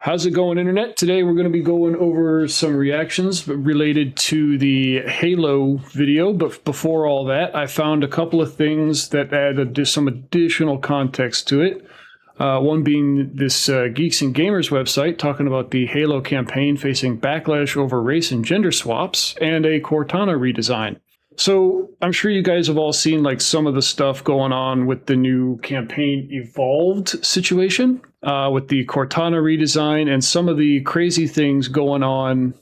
How's it going, Internet? Today we're going to be going over some reactions related to the Halo video, but before all that, I found a couple of things that add some additional context to it. One being this Geeks and Gamers website talking about the Halo campaign facing backlash over race and gender swaps, and a Cortana redesign. So I'm sure you guys have all seen like some of the stuff going on with the new campaign Evolved situation, with the Cortana redesign and some of the crazy things going on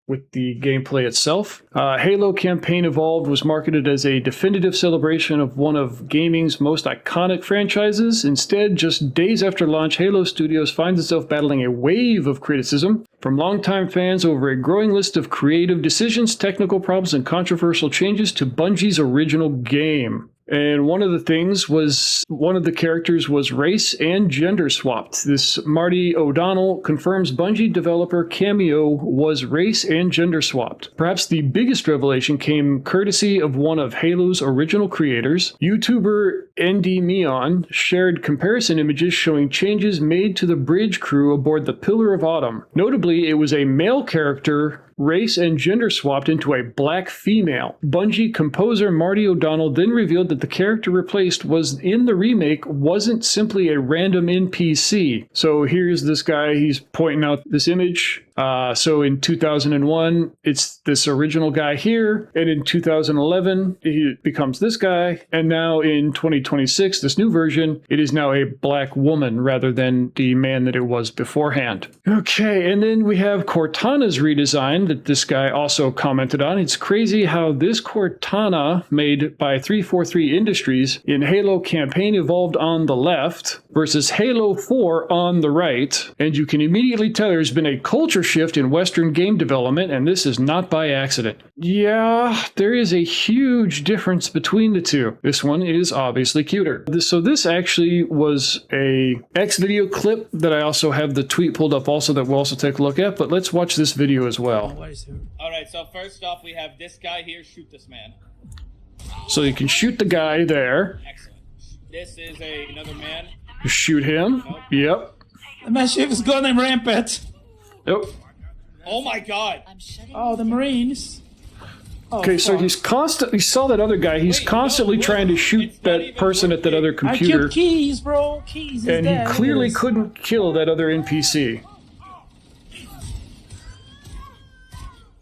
with the gameplay itself. Halo Campaign Evolved was marketed as a definitive celebration of one of gaming's most iconic franchises. Instead, just days after launch, Halo Studios finds itself battling a wave of criticism from longtime fans over a growing list of creative decisions, technical problems, and controversial changes to Bungie's original game. And one of the things was, one of the characters was race and gender swapped. This Marty O'Donnell confirms Bungie developer Cameo was race and gender swapped. Perhaps the biggest revelation came courtesy of one of Halo's original creators. YouTuber ND Meon shared comparison images showing changes made to the bridge crew aboard the Pillar of Autumn. Notably, it was a male character race and gender swapped into a black female. Bungie composer Marty O'Donnell then revealed that the character replaced was in the remake wasn't simply a random NPC. So here's this guy, he's pointing out this image. So in 2001, it's this original guy here, and in 2011, he becomes this guy, and now in 2026, this new version, it is now a black woman rather than the man that it was beforehand. Okay, and then we have Cortana's redesign that this guy also commented on. It's crazy how this Cortana, made by 343 Industries in Halo Campaign Evolved on the left versus Halo 4 on the right, and you can immediately tell there's been a culture shift in Western game development, and this is not by accident. Yeah, there is a huge difference between the two. This one is obviously cuter. So this actually was a X video clip that I also have the tweet pulled up also that we'll also take a look at, but let's watch this video as well. Alright, so first off we have this guy here, shoot this man. So you can shoot the guy there. Excellent. This is another man. Shoot him. Nope. Yep. The man ship is going rampant. Yep. Oh my god! Oh, the Marines. Oh, okay, so he's constantly, you saw that other guy, he's constantly trying to shoot that person at that other I computer. killed Keys, bro. Keys is And he dead. clearly couldn't kill that other NPC.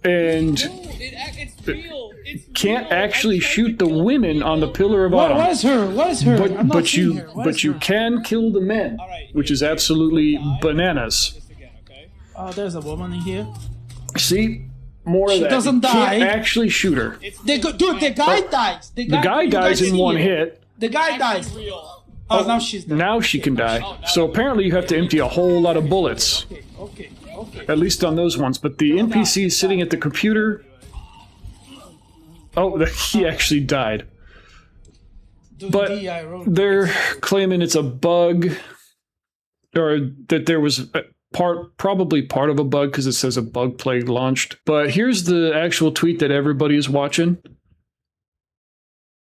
And It's real! It's can't real. actually I tried shoot to the kill women people. on the Pillar of Autumn. What is her? What is her? I'm not seeing her. What But is you her? can kill the men, Alright, which is here, absolutely die. bananas. This again, okay? Oh, there's a woman in here. See? More of She that. doesn't You can't die. actually shoot her. It's Dude, real, the man. guy dies. The guy you dies guys in see one it. hit. The guy It's dies. actually real. Oh, now she's dead. Now she can die. So apparently you have to empty a whole lot of bullets. Okay. At least on those ones. But the NPC sitting at the computer... Oh, he actually died. But they're claiming it's a bug, or that there was probably part of a bug because it says a bug plague launched. But here's the actual tweet that everybody is watching.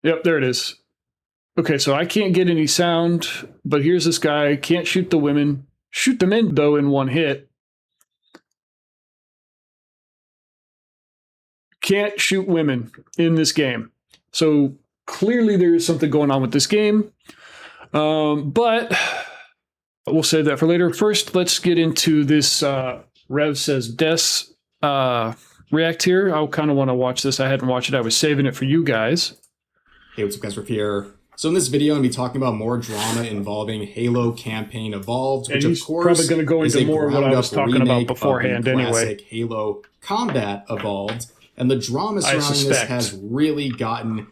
Yep, there it is. Okay, so I can't get any sound, but here's this guy, can't shoot the women. Shoot the men, though, in one hit. Can't shoot women in this game. So clearly there is something going on with this game. But we'll save that for later. First, let's get into this Rev Says Des react here. I kind of want to watch this. I hadn't watched it. I was saving it for you guys. Hey, what's up guys, Riff here. So in this video, I'm going to be talking about more drama involving Halo Campaign Evolved, which And of he's course probably going to go is into a more of what I was ground-up talking about remake beforehand of the anyway. classic Halo Combat Evolved, and the drama surrounding this suspect. has really gotten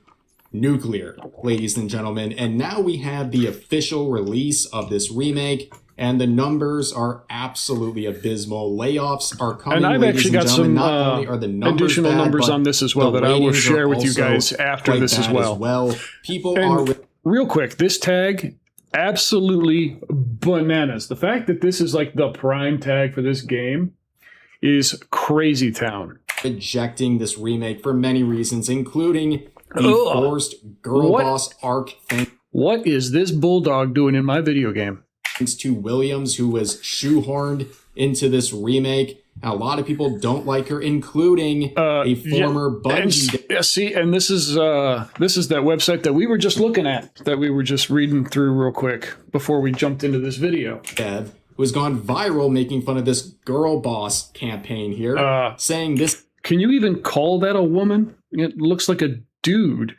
nuclear, ladies and gentlemen, and now we have the official release of this remake, and the numbers are absolutely abysmal. Layoffs are coming, And I've ladies actually and got gentlemen. some Not only are the numbers additional bad, numbers but on this as well the that I will ratings share are with you also guys after quite this as bad well. People And are... real quick, this tag, absolutely bananas. The fact that this is like the prime tag for this game is crazy town. Rejecting this remake for many reasons, including the forced girl What? boss arc thing. What is this bulldog doing in my video game? Thanks to Williams, who was shoehorned into this remake. And a lot of people don't like her, including a former Bungie. Yeah, see, and this is that website that we were just looking at, that we were just reading through real quick before we jumped into this video. Dev, who has gone viral making fun of this girl boss campaign here, saying this. Can you even call that a woman? It looks like a dude.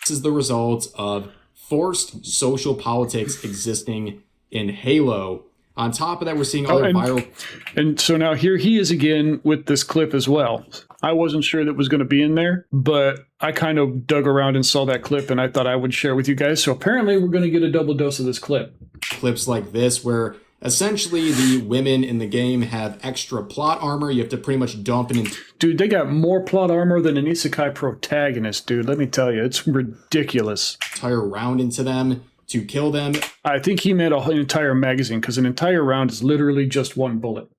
This is the result of forced social politics existing in Halo. On top of that, we're seeing other viral... And so now here he is again with this clip as well. I wasn't sure that was going to be in there, but I kind of dug around and saw that clip, and I thought I would share with you guys. So apparently we're going to get a double dose of this clip. Clips like this where essentially the women in the game have extra plot armor. You have to pretty much dump it in... Dude, they got more plot armor than an isekai protagonist, dude. Let me tell you, it's ridiculous. Entire round into them to kill them. I think he meant an entire magazine, because an entire round is literally just one bullet.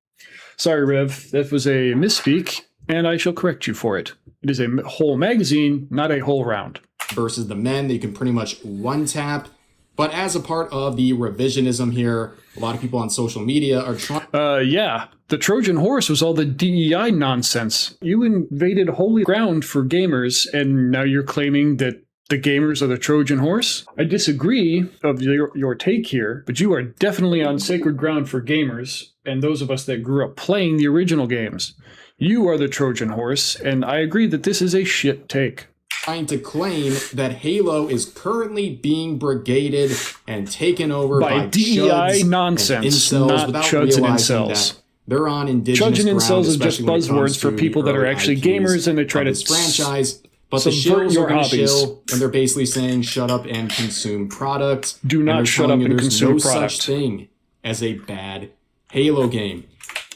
Sorry, Rev, that was a misspeak, and I shall correct you for it. It is a whole magazine, not a whole round. Versus the men that you can pretty much one-tap. But as a part of the revisionism here, a lot of people on social media are trying... Yeah, the Trojan horse was all the DEI nonsense. You invaded holy ground for gamers, and now you're claiming that the gamers are the Trojan horse? I disagree of your take here, but you are definitely on sacred ground for gamers and those of us that grew up playing the original games. You are the Trojan horse, and I agree that this is a shit take. Trying to claim that Halo is currently being brigaded and taken over by DEI nonsense, not chuds and incels. They're on indigenous chuds and ground, incels are just buzzwords for people that are actually gamers, and they try to franchise. But the shills are going to shill, and they're basically saying, shut up and consume product. Do not shut up and consume product. There's no such thing as a bad Halo game.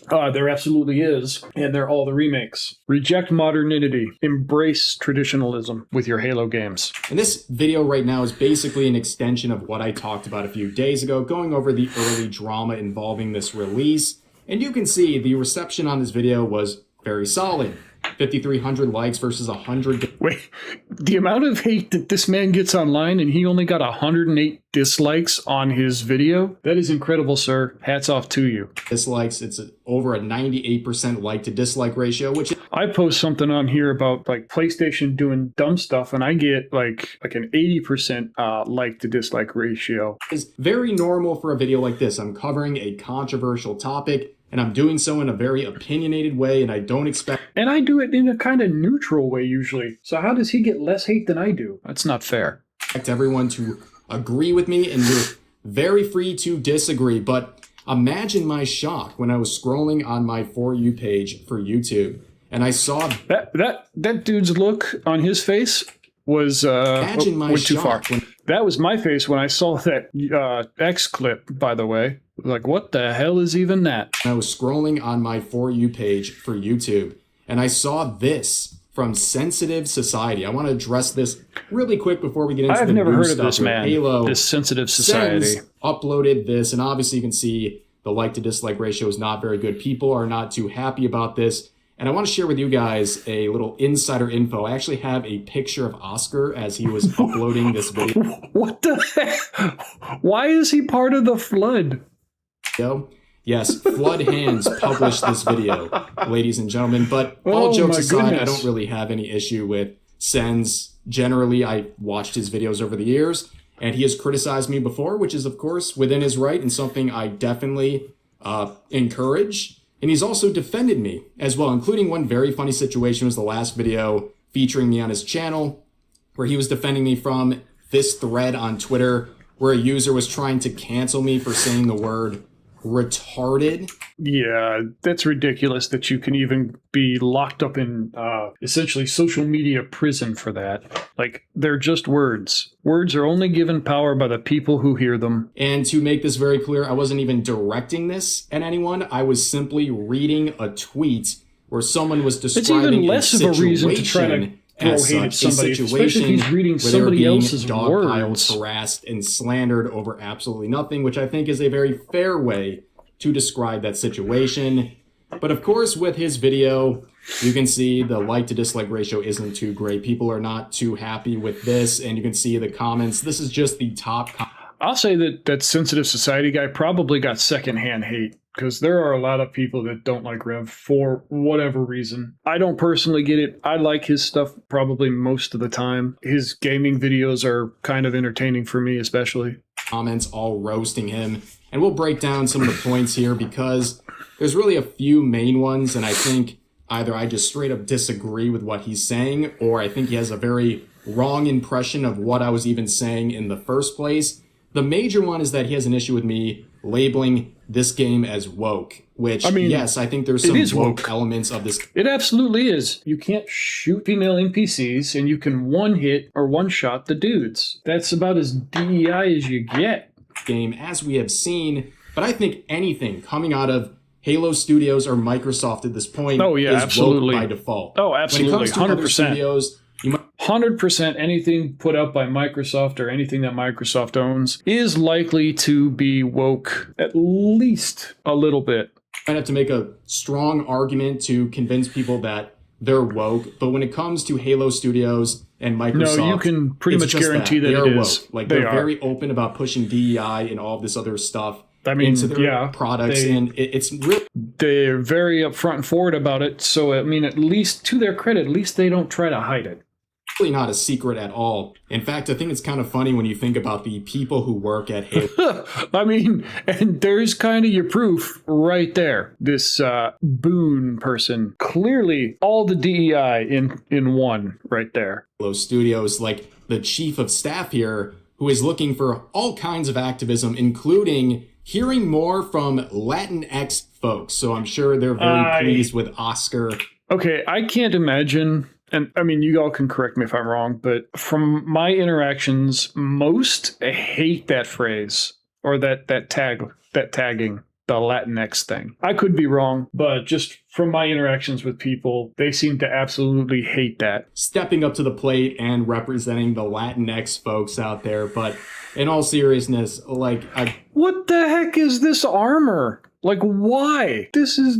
There absolutely is, and they're all the remakes. Reject modernity. Embrace traditionalism with your Halo games. And this video right now is basically an extension of what I talked about a few days ago, going over the early drama involving this release. And you can see the reception on this video was very solid. 5,300 likes versus 100. Wait, the amount of hate that this man gets online, and he only got 108 dislikes on his video? That is incredible, sir. Hats off to you. Dislikes, it's over a 98% like to dislike ratio, which I post something on here about like PlayStation doing dumb stuff, and I get like an 80% like to dislike ratio. Is very normal for a video like this. I'm covering a controversial topic, and I'm doing so in a very opinionated way, and I don't expect... And I do it in a kind of neutral way, usually. So how does he get less hate than I do? That's not fair. Expect everyone to agree with me, and you're very free to disagree, but imagine my shock when I was scrolling on my For You page for YouTube, and I saw... That dude's look on his face was... Imagine my went too far. shock. That was my face when I saw that X clip, by the way. Like, what the hell is even that? I was scrolling on my For You page for YouTube, and I saw this from Sensitive Society. I want to address this really quick before we get into the never new heard stuff of this, man. Halo. This Sensitive Society. Sens uploaded this, and obviously you can see the like to dislike ratio is not very good. People are not too happy about this. And I want to share with you guys a little insider info. I actually have a picture of Oscar as he was uploading this video. What the heck? Why is he part of the Flood? Yes, Flood Hands published this video, ladies and gentlemen. But all jokes aside, I don't really have any issue with Sens. Generally, I watched his videos over the years, and he has criticized me before, which is, of course, within his right and something I definitely encourage. And he's also defended me as well, including one very funny situation was the last video featuring me on his channel, where he was defending me from this thread on Twitter, where a user was trying to cancel me for saying the word retarded. Yeah, that's ridiculous that you can even be locked up in essentially social media prison for that. Like, they're just words. Words are only given power by the people who hear them. And to make this very clear, I wasn't even directing this at anyone. I was simply reading a tweet where someone was describing it's even less of a reason to try to throw hate at somebody, especially if he's reading somebody else's words. Harassed and slandered over absolutely nothing, which I think is a very fair way to describe that situation. But of course, with his video, you can see the like to dislike ratio isn't too great. People are not too happy with this, and you can see the comments. This is just the top. I'll say that Sensitive Society guy probably got secondhand hate, because there are a lot of people that don't like Rev for whatever reason. I don't personally get it. I like his stuff probably most of the time. His gaming videos are kind of entertaining for me, especially. Comments all roasting him. And we'll break down some of the points here because there's really a few main ones, and I think either I just straight up disagree with what he's saying, or I think he has a very wrong impression of what I was even saying in the first place. The major one is that he has an issue with me labeling this game as woke, which, I mean, yes, I think there's some woke elements of this. It absolutely is. You can't shoot female NPCs, and you can one-hit or one-shot the dudes. That's about as DEI as you get. Game, as we have seen, but I think anything coming out of Halo Studios or Microsoft at this point is absolutely woke by default. Oh, absolutely. When it comes to 100%. Other studios, 100% anything put up by Microsoft or anything that Microsoft owns is likely to be woke at least a little bit. I have to make a strong argument to convince people that they're woke, but when it comes to Halo Studios and Microsoft, no, you can pretty much guarantee that it is. Woke. Like they're very open about pushing DEI and all of this other stuff. I mean, into their products, and it's really... They're very upfront and forward about it, so, I mean, at least, to their credit, at least they don't try to hide it. Really not a secret at all. In fact, I think it's kind of funny when you think about the people who work at Halo. I mean, and there's kind of your proof right there. This Boone person, clearly all the DEI in one right there. Halo Studios, like the chief of staff here, who is looking for all kinds of activism, including hearing more from Latinx folks. So I'm sure they're very pleased with Oscar. Okay, I can't imagine, and I mean, you all can correct me if I'm wrong, but from my interactions, most hate that phrase or that tagging, the Latinx thing. I could be wrong, but just from my interactions with people, they seem to absolutely hate that. Stepping up to the plate and representing the Latinx folks out there, but in all seriousness, like... What the heck is this armor? Like, why? This is...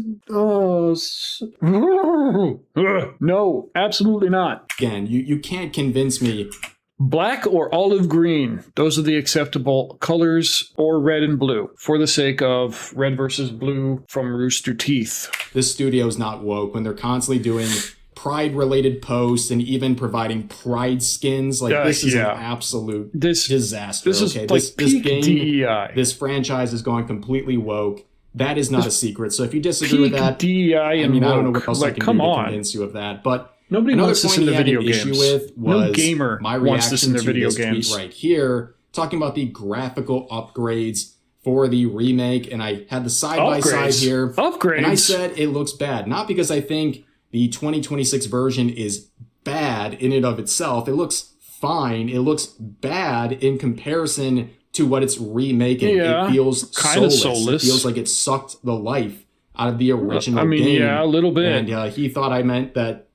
No, absolutely not. Again, you can't convince me. Black or olive green, those are the acceptable colors, or red and blue, for the sake of red versus blue from Rooster Teeth. This studio's not woke when they're constantly doing pride-related posts and even providing pride skins. Like, this is an absolute disaster. This is like this game, DEI. This franchise is going completely woke. That is not a secret. So if you disagree with that, DEI I mean, I don't know what else I can do to convince you of that. But nobody wants this in their video games. Was no gamer my wants this in their video games. Tweet right here, talking about the graphical upgrades for the remake, and I had the side-by-side here. Upgrades. And I said it looks bad, not because I think the 2026 version is bad in and of itself. It looks fine. It looks bad in comparison to what it's remaking. Yeah, it feels kind of soulless. It feels like it sucked the life out of the original game. Yeah, a little bit. And he thought I meant that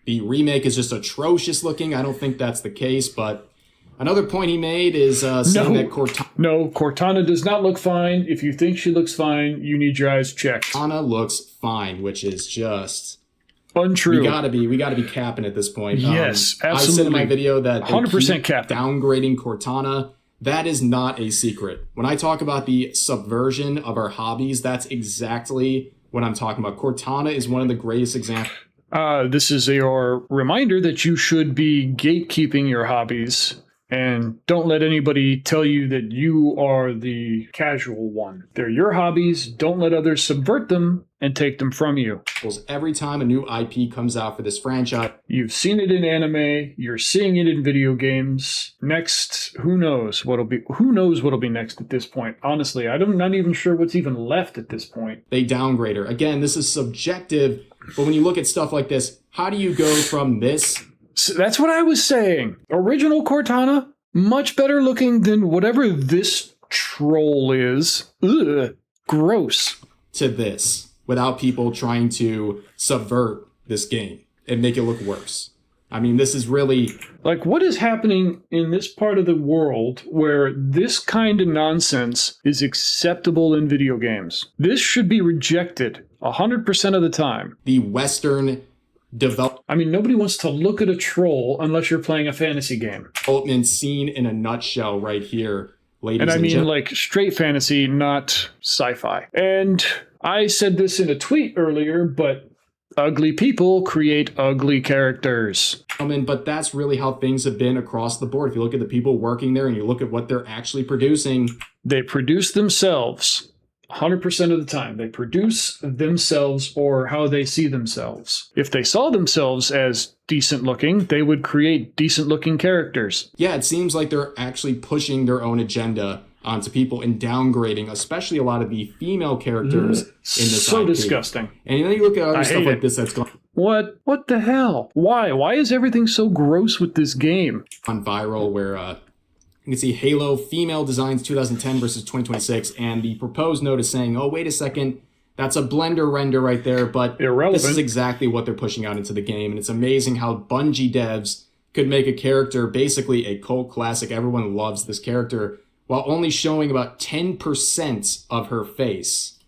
the remake is just atrocious looking. I don't think that's the case, but another point he made is saying that Cortana... No, Cortana does not look fine. If you think she looks fine, you need your eyes checked. Cortana looks fine, which is just... untrue. We gotta be capping at this point. Yes, absolutely. I said in my video that 100% capping. Downgrading Cortana. That is not a secret. When I talk about the subversion of our hobbies, that's exactly what I'm talking about. Cortana is one of the greatest examples. This is your reminder that you should be gatekeeping your hobbies. And don't let anybody tell you that you are the casual one. They're your hobbies. Don't let others subvert them and take them from you. Every time a new IP comes out for this franchise. You've seen it in anime. You're seeing it in video games. Next, who knows what'll be next at this point. Honestly, I'm not even sure what's even left at this point. They downgrade her. Again, this is subjective, but when you look at stuff like this, how do you go from this... So that's what I was saying. Original Cortana, much better looking than whatever this troll is. Ugh, gross. To this, without people trying to subvert this game and make it look worse. I mean, this is really... Like, what is happening in this part of the world where this kind of nonsense is acceptable in video games? This should be rejected 100% of the time. The Western... I mean, nobody wants to look at a troll unless you're playing a fantasy game. Development scene in a nutshell right here. ladies And I mean gentlemen. like straight fantasy, not sci-fi. And I said this in a tweet earlier, but ugly people create ugly characters. But that's really how things have been across the board. If you look at the people working there and you look at what they're actually producing, They produce themselves 100% of the time. They produce themselves or how they see themselves. If they saw themselves as decent looking, they would create decent looking characters. yeah, it seems like they're actually pushing their own agenda onto people and downgrading, especially a lot of the female characters in this So IP. disgusting. And then you look at other stuff hate like it. this that's gone What the hell? Why is everything so gross with this game? viral where you can see Halo female designs 2010 versus 2026, and the proposed note is saying, oh, wait a second, that's a Blender render right there, but Irrelevant. this is exactly what they're pushing out into the game, and it's amazing how Bungie devs could make a character basically a cult classic. Everyone loves this character, while only showing about 10% of her face.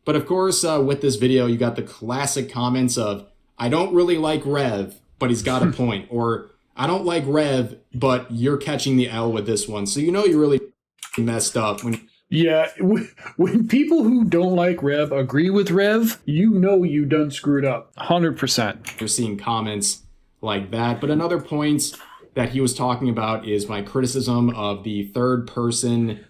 But of course, with this video, you got the classic comments of, I don't really like Rev, but he's got a point, or I don't like Rev, but you're catching the L with this one. So you know you're really messed up when Yeah, when people who don't like Rev agree with Rev, you know you done screwed up. 100%. you're seeing comments like that. But another point that he was talking about is my criticism of the third person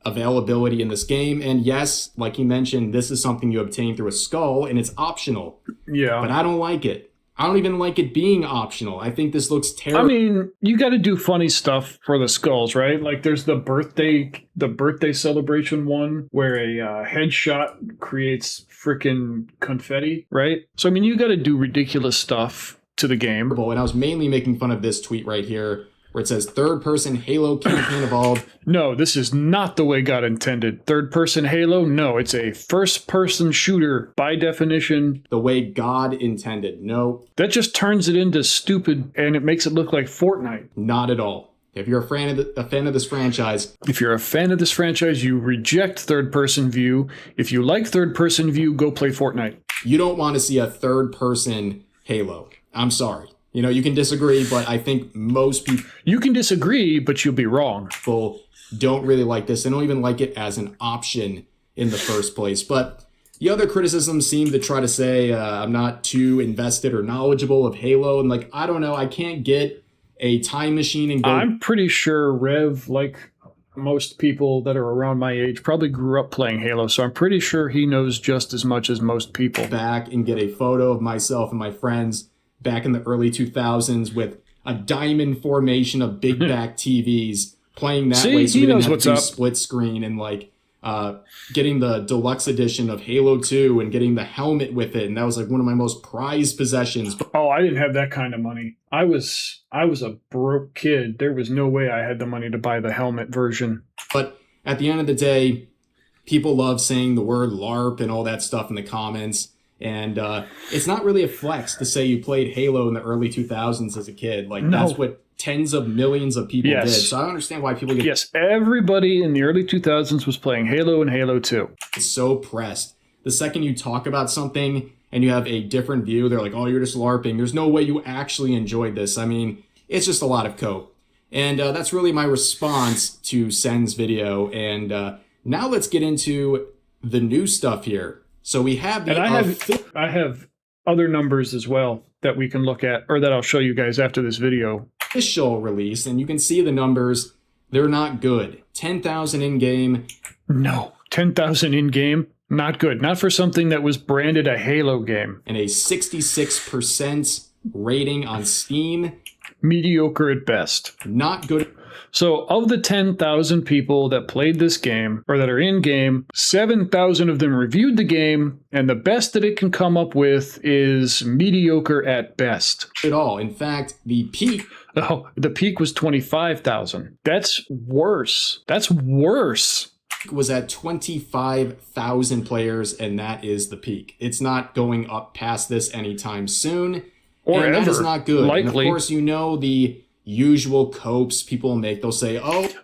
availability in this game. And yes, like he mentioned, this is something you obtain through a skull and it's optional. Yeah. But I don't like it. I don't even like it being optional. I think this looks terrible. I mean, you got to do funny stuff for the skulls, right? Like there's the birthday celebration one where a headshot creates freaking confetti, right? So I mean, you got to do ridiculous stuff to the game. And I was mainly making fun of this tweet right here where it says third person Halo campaign evolved. No, this is not the way God intended. Third person Halo? No, it's a first person shooter by definition. The way God intended. No, That just turns it into stupid and it makes it look like Fortnite. not at all. If you're a fan of this franchise, If you're a fan of this franchise, you reject third person view. If you like third person view, go play Fortnite. you don't want to see a third person Halo. I'm sorry. You know, you can disagree, but I think most You can disagree, but you'll be wrong. people don't really like this. They don't even like it as an option in the first place. But the other criticisms seem to try to say I'm not too invested or knowledgeable of Halo. And like, I don't know, I can't get a time machine and go I'm pretty sure Rev, like most people that are around my age, probably grew up playing Halo, so I'm pretty sure he knows just as much as most people. back and get a photo of myself and my friends back in the early 2000s with a diamond formation of big back TVs playing that See, way, so he we didn't knows have what's to do up. split screen, and like getting the deluxe edition of Halo 2 and getting the helmet with it, and that was like one of my most prized possessions. Oh, I didn't have that kind of money. I was a broke kid. There was no way I had the money to buy the helmet version. But at the end of the day, people love saying the word LARP and all that stuff in the comments. And it's not really a flex to say you played Halo in the early 2000s as a kid. Like, No. that's what tens of millions of people Yes. did. So I don't understand why people get Yes, everybody in the early 2000s was playing Halo and Halo 2. so pressed. The second you talk about something and you have a different view, they're like, oh, you're just LARPing. There's no way you actually enjoyed this. I mean, it's just a lot of cope. And that's really my response to Sen's video. And now let's get into the new stuff here. So we have the And I have other numbers as well that we can look at, or that I'll show you guys after this video. official release, and you can see the numbers. They're not good. 10,000 in-game. No, 10,000 in-game, not good. Not for something that was branded a Halo game. And a 66% rating on Steam. Mediocre at best. Not good. So of the 10,000 people that played this game, or that are in game, 7,000 of them reviewed the game, and the best that it can come up with is mediocre at best. At all. In fact, the peak Oh, the peak was 25,000. That's worse. That's worse. was at 25,000 players, and that is the peak. It's not going up past this anytime soon. Or and ever. that is not good. Likely. And of course, you know the usual copes people make. They'll say,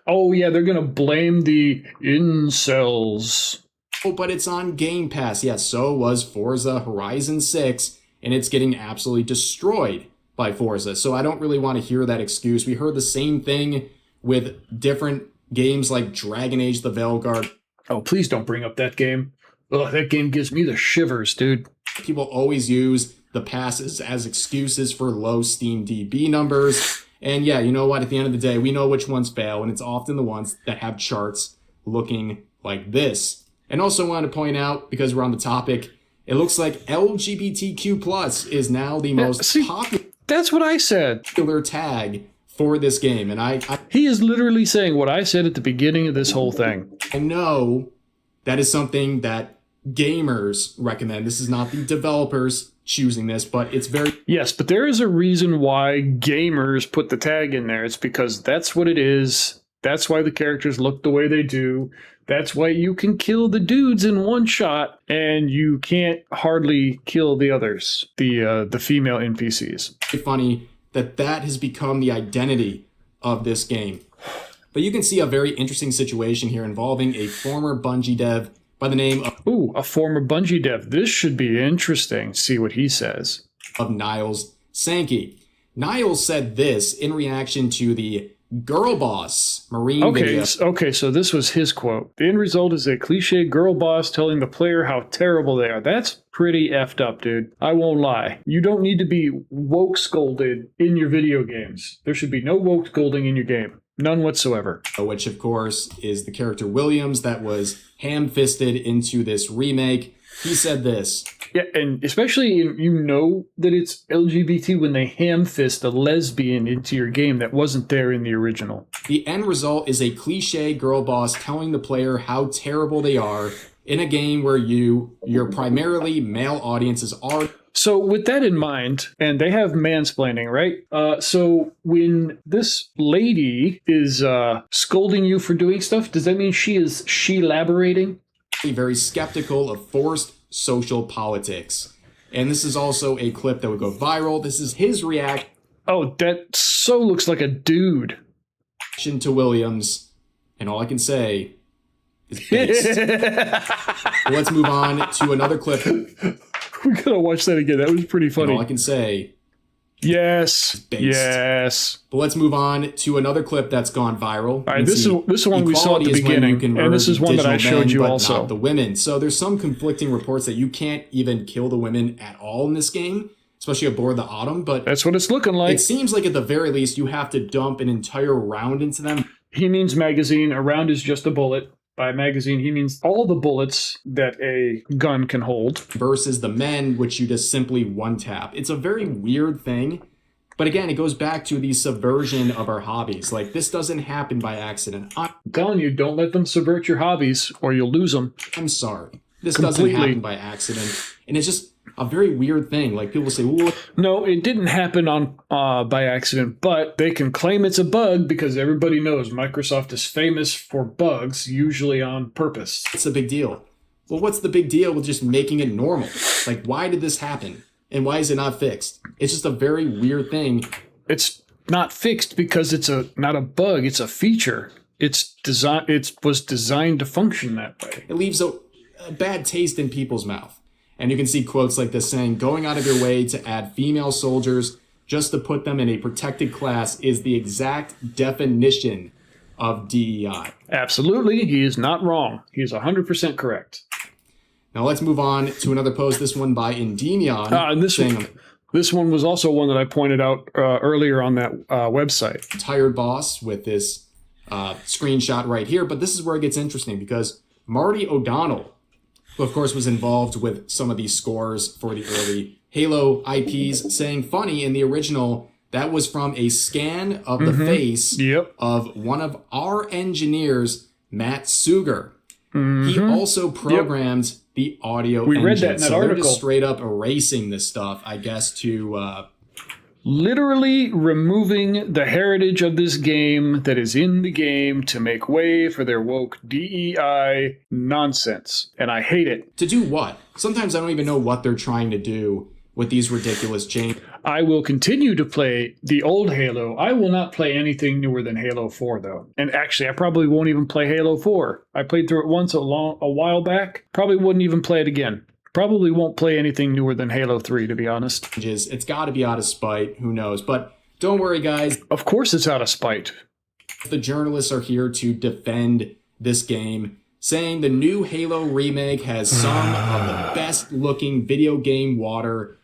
Oh, yeah, they're going to blame the incels. oh, but it's on Game Pass. Yeah, so was Forza Horizon 6, and it's getting absolutely destroyed by Forza. So I don't really want to hear that excuse. We heard the same thing with different games like Dragon Age the Veilguard. Oh, please don't bring up that game. Ugh, that game gives me the shivers, dude. People always use the passes as excuses for low Steam DB numbers. And yeah, you know what? At the end of the day, we know which ones fail, and it's often the ones that have charts looking like this. And also want to point out, because we're on the topic, it looks like LGBTQ plus is now the most popular. That's what I said. Tag for this game, and he is literally saying what I said at the beginning of this whole thing. I know that is something that gamers recommend. This is not the developers choosing this, but it's very... Yes, but there is a reason why gamers put the tag in there. It's because that's what it is. That's why the characters look the way they do. That's why you can kill the dudes in one shot, and you can't hardly kill the others, the female NPCs. It's funny that has become the identity of this game. But you can see a very interesting situation here involving a former Bungie dev by the name of... Ooh, a former Bungie dev. This should be interesting. See what he says. Of Niles Sankey. Niles said this in reaction to the Girl Boss Marine video. Okay, so this was his quote. The end result is a cliche girl boss telling the player how terrible they are. That's pretty effed up, dude. I won't lie. You don't need to be woke scolded in your video games. There should be no woke scolding in your game. None whatsoever. Which, of course, is the character Williams that was ham-fisted into this remake. He said this. Yeah, and especially you know that it's LGBT when they ham-fist a lesbian into your game that wasn't there in the original. The end result is a cliche girl boss telling the player how terrible they are in a game where your primarily male audiences are... So with that in mind, and they have mansplaining, right? So when this lady is scolding you for doing stuff, does that mean she elaborating? Very skeptical of forced social politics. And this is also a clip that would go viral. This is his reaction. Oh, that so looks like a dude. To Williams. And all I can say is based. Let's move on to another clip. We gotta watch that again. That was pretty funny. And all I can say... Yes. Yes. But let's move on to another clip that's gone viral. All right, this is one we saw at the beginning, and this is one that I showed you also. Not the women. So there's some conflicting reports that you can't even kill the women at all in this game, especially aboard the Autumn. But that's what it's looking like. It seems like at the very least you have to dump an entire round into them. He means magazine. A round is just a bullet. By magazine, he means all the bullets that a gun can hold. Versus the men, which you just simply one-tap. It's a very weird thing. But again, it goes back to the subversion of our hobbies. Like, this doesn't happen by accident. I'm telling you, don't let them subvert your hobbies or you'll lose them. I'm sorry. This doesn't happen by accident. And it's just a very weird thing. Like, people say, well... No, it didn't happen by accident, but they can claim it's a bug because everybody knows Microsoft is famous for bugs, usually on purpose. What's the big deal? Well, what's the big deal with just making it normal? Like, why did this happen? And why is it not fixed? It's just a very weird thing. It's not fixed because it's not a bug, it's a feature. It was designed to function that way. It leaves a bad taste in people's mouth. And you can see quotes like this saying, going out of your way to add female soldiers just to put them in a protected class is the exact definition of DEI. Absolutely. He is not wrong. He is 100% correct. Now let's move on to another post, this one by Endymion. And this one was also one that I pointed out earlier on that website. Tired boss with this screenshot right here. But this is where it gets interesting because Marty O'Donnell, who of course was involved with some of these scores for the early Halo IPs, saying funny in the original, that was from a scan of the face of one of our engineers, Matt Suger. He also programmed the audio engine. We read that in that article. They're just straight up erasing this stuff, I guess, to... literally removing the heritage of this game that is in the game to make way for their woke DEI nonsense. And I hate it. To do what? Sometimes I don't even know what they're trying to do with these ridiculous changes. I will continue to play the old Halo. I will not play anything newer than Halo 4, though. And actually, I probably won't even play Halo 4. I played through it once a while back. Probably wouldn't even play it again. Probably won't play anything newer than Halo 3, to be honest. It's got to be out of spite. Who knows? But don't worry, guys. Of course it's out of spite. The journalists are here to defend this game, saying the new Halo remake has some of the best looking video game water.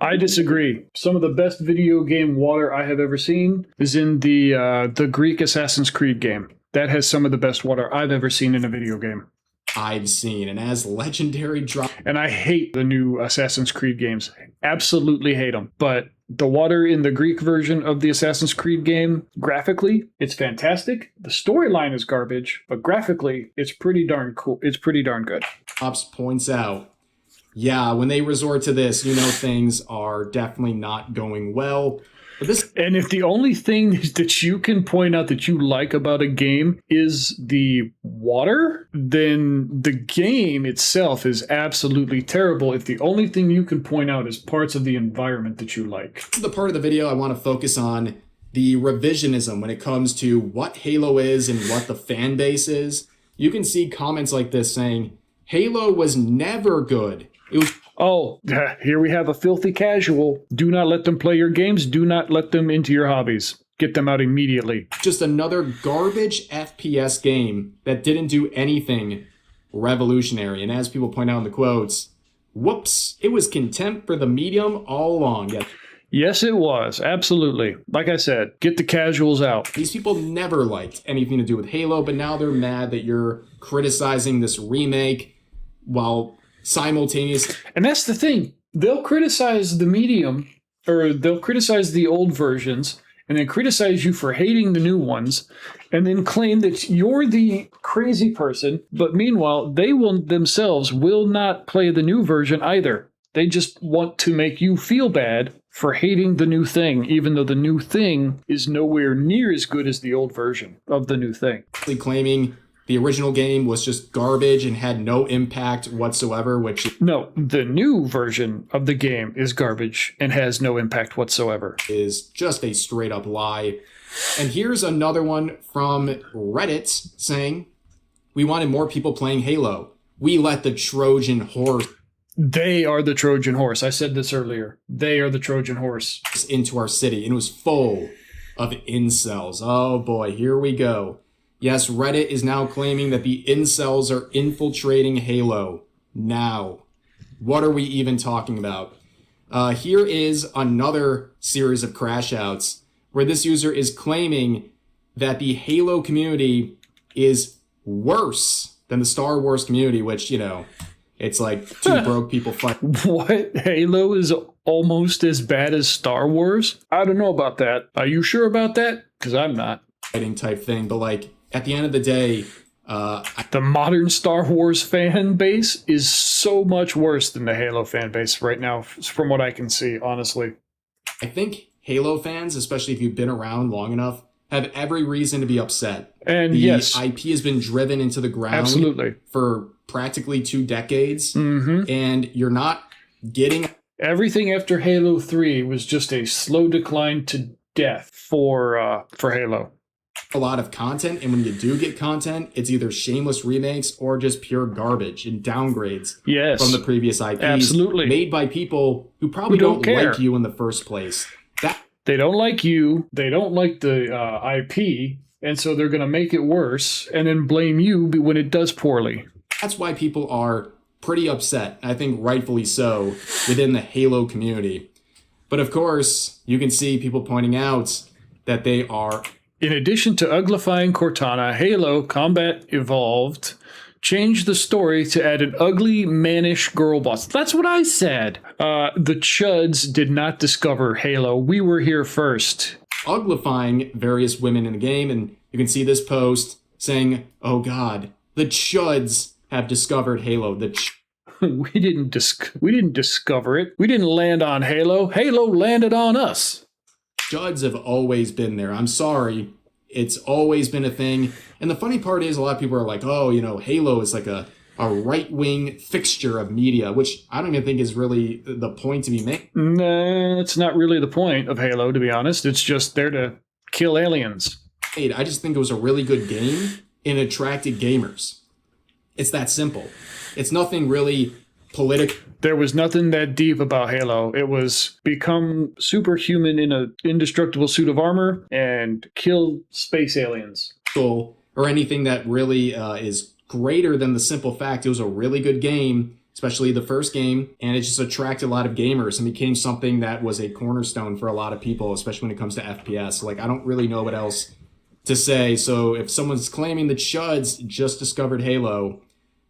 I disagree. Some of the best video game water I have ever seen is in the Greek Assassin's Creed game. That has some of the best water I've ever seen in a video game. I've seen, and as legendary drop. And I hate the new Assassin's Creed games. Absolutely hate them. But the water in the Greek version of the Assassin's Creed game, graphically, it's fantastic. The storyline is garbage, but graphically, it's pretty darn cool. It's pretty darn good. Ops points out, yeah, when they resort to this, you know things are definitely not going well. And if the only thing that you can point out that you like about a game is the water, then the game itself is absolutely terrible if the only thing you can point out is parts of the environment that you like. This is the part of the video I want to focus on the revisionism when it comes to what Halo is and what the fan base is. You can see comments like this saying, Halo was never good. It was... Oh, here we have a filthy casual. Do not let them play your games. Do not let them into your hobbies. Get them out immediately. Just another garbage FPS game that didn't do anything revolutionary. And as people point out in the quotes, whoops, it was contempt for the medium all along. Yeah. Yes, it was. Absolutely. Like I said, get the casuals out. These people never liked anything to do with Halo, but now they're mad that you're criticizing this remake while simultaneously. And that's the thing. They'll criticize the medium, or they'll criticize the old versions, and then criticize you for hating the new ones, and then claim that you're the crazy person. But meanwhile, they themselves will not play the new version either. They just want to make you feel bad for hating the new thing, even though the new thing is nowhere near as good as the old version of the new thing. Claiming the original game was just garbage and had no impact whatsoever, which... No, the new version of the game is garbage and has no impact whatsoever. Is just a straight up lie. And here's another one from Reddit saying, we wanted more people playing Halo. We let the Trojan horse... They are the Trojan horse. I said this earlier. They are the Trojan horse. ...into our city, and it was full of incels. Oh boy, here we go. Yes, Reddit is now claiming that the incels are infiltrating Halo. Now, what are we even talking about? Here is another series of crash outs where this user is claiming that the Halo community is worse than the Star Wars community, which, you know, it's like two broke people fighting. What? Halo is almost as bad as Star Wars? I don't know about that. Are you sure about that? Because I'm not. Type thing, but like, at the end of the day, the modern Star Wars fan base is so much worse than the Halo fan base right now, from what I can see, honestly. I think Halo fans, especially if you've been around long enough, have every reason to be upset. And the yes, IP has been driven into the ground absolutely for practically 2 decades, mm-hmm. and you're not getting... Everything after Halo 3 was just a slow decline to death for Halo. A lot of content, and when you do get content, it's either shameless remakes or just pure garbage and downgrades from the previous IPs. Absolutely. Made by people who probably don't like you in the first place. They don't like you, they don't like the IP, and so they're going to make it worse and then blame you when it does poorly. That's why people are pretty upset, I think rightfully so, within the Halo community. But of course, you can see people pointing out that they are... In addition to uglifying Cortana, Halo Combat Evolved changed the story to add an ugly, mannish girl boss. That's what I said. The chuds did not discover Halo. We were here first. Uglifying various women in the game, and you can see this post saying, oh god, the chuds have discovered Halo. We didn't discover it. We didn't land on Halo. Halo landed on us. Chuds have always been there. I'm sorry. It's always been a thing. And the funny part is a lot of people are like, oh, you know, Halo is like a right-wing fixture of media, which I don't even think is really the point to be made. Nah, it's not really the point of Halo, to be honest. It's just there to kill aliens. I just think it was a really good game and attracted gamers. It's that simple. It's nothing really political. There was nothing that deep about Halo. It was become superhuman in an indestructible suit of armor and kill space aliens. Or anything that really is greater than the simple fact it was a really good game, especially the first game, and it just attracted a lot of gamers and became something that was a cornerstone for a lot of people, especially when it comes to FPS. Like, I don't really know what else to say. So if someone's claiming the chuds just discovered Halo,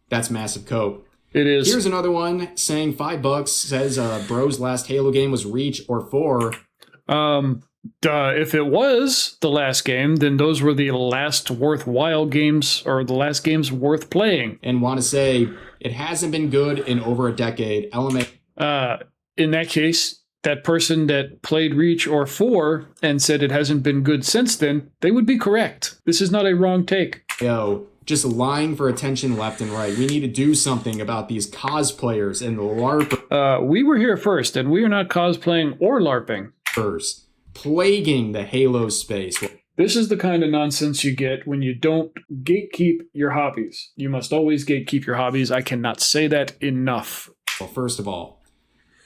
that's massive cope. It is. Here's another one saying $5, says bro's last Halo game was Reach or 4. If it was the last game, then those were the last worthwhile games, or the last games worth playing. And want to say it hasn't been good in over a decade. In that case, that person that played Reach or 4 and said it hasn't been good since then, they would be correct. This is not a wrong take. Just lying for attention left and right. We need to do something about these cosplayers and the LARPers. We were here first, and we are not cosplaying or LARPing. Plaguing the Halo space. This is the kind of nonsense you get when you don't gatekeep your hobbies. You must always gatekeep your hobbies. I cannot say that enough. Well, first of all,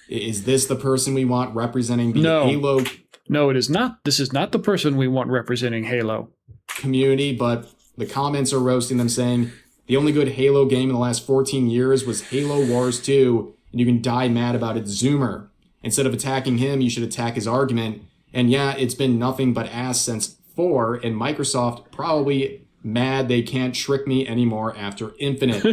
is this the person we want representing the Halo? No, it is not. This is not the person we want representing Halo community, but the comments are roasting them, saying the only good Halo game in the last 14 years was Halo Wars 2, and you can die mad about it, Zoomer. Instead of attacking him, you should attack his argument. And yeah, it's been nothing but ass since 4, and Microsoft probably mad they can't trick me anymore after Infinite.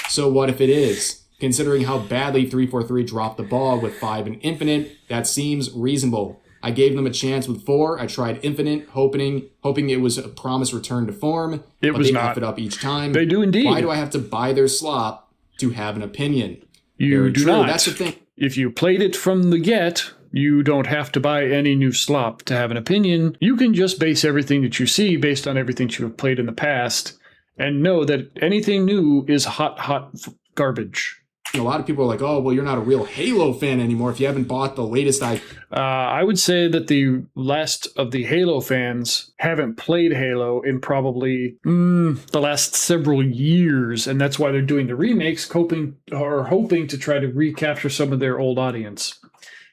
So what if it is? Considering how badly 343 dropped the ball with 5 and Infinite, that seems reasonable. I gave them a chance with 4. I tried Infinite, hoping it was a promised return to form. It was not. F it up each time. They do indeed. Why do I have to buy their slop to have an opinion? You do not. That's the thing. If you played it from the get, you don't have to buy any new slop to have an opinion. You can just base everything that you see based on everything you have played in the past and know that anything new is hot garbage. A lot of people are like, oh, well, you're not a real Halo fan anymore if you haven't bought the latest I would say that the last of the Halo fans haven't played Halo in probably the last several years, and that's why they're doing the remakes, hoping to try to recapture some of their old audience.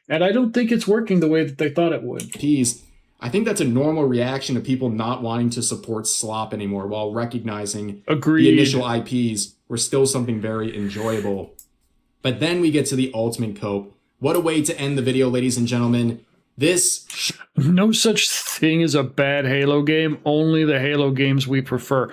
And I don't think it's working the way that they thought it would. I think that's a normal reaction to people not wanting to support slop anymore while recognizing the initial IPs were still something very enjoyable. But then we get to the ultimate cope. What a way to end the video, ladies and gentlemen. No such thing as a bad Halo game, only the Halo games we prefer.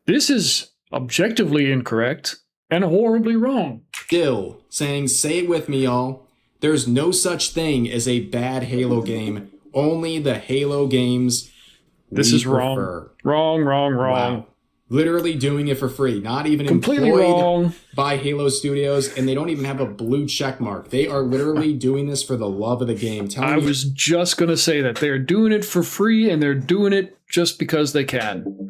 This is objectively incorrect and horribly wrong. Still saying, say it with me, y'all. There's no such thing as a bad Halo game, only the Halo games This is wrong. Wrong. Wow. Literally doing it for free, not even completely employed wrong by Halo Studios, and they don't even have a blue check mark. They are literally doing this for the love of the game. I was just going to say that they're doing it for free, and they're doing it just because they can.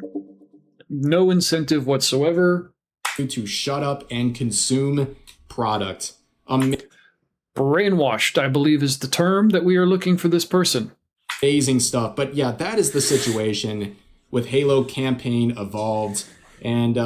No incentive whatsoever. To shut up and consume product. Brainwashed, I believe, is the term that we are looking for this person. Amazing stuff. But yeah, that is the situation with Halo Campaign Evolved, and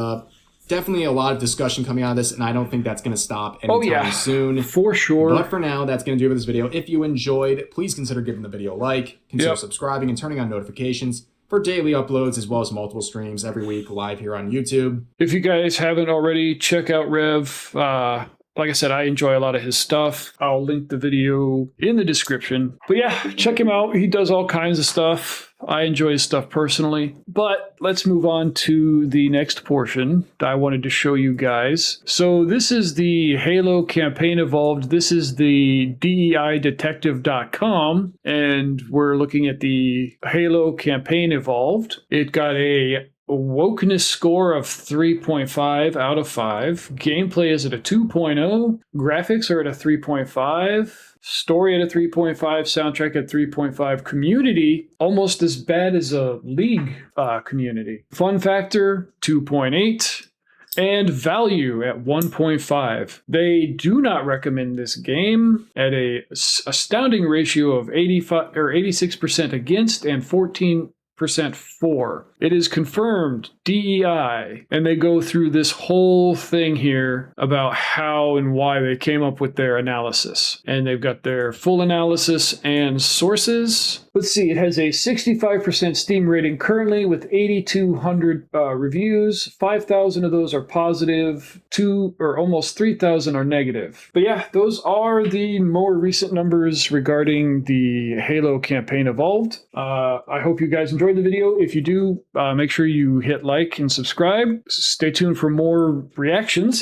definitely a lot of discussion coming out of this, and I don't think that's going to stop anytime soon. For sure. But for now, that's going to do it for this video. If you enjoyed, please consider giving the video a like, consider subscribing, and turning on notifications for daily uploads, as well as multiple streams every week live here on YouTube. If you guys haven't already, check out Rev. Like I said, I enjoy a lot of his stuff. I'll link the video in the description. But yeah, check him out. He does all kinds of stuff. I enjoy his stuff personally. But let's move on to the next portion that I wanted to show you guys. So this is the Halo Campaign Evolved. This is the DEIdetective.com. And we're looking at the Halo Campaign Evolved. It got a wokeness score of 3.5 out of 5. Gameplay is at a 2.0. Graphics are at a 3.5. Story at a 3.5. Soundtrack at 3.5. Community, almost as bad as a League community. Fun factor, 2.8. And value at 1.5. They do not recommend this game at a astounding ratio of 86% against and 14% for. It is confirmed, DEI. And they go through this whole thing here about how and why they came up with their analysis. And they've got their full analysis and sources. Let's see, it has a 65% Steam rating currently with 8,200 reviews. 5,000 of those are positive, almost 3,000 are negative. But yeah, those are the more recent numbers regarding the Halo campaign Evolved. I hope you guys enjoyed the video. If you do, make sure you hit like and subscribe. Stay tuned for more reactions.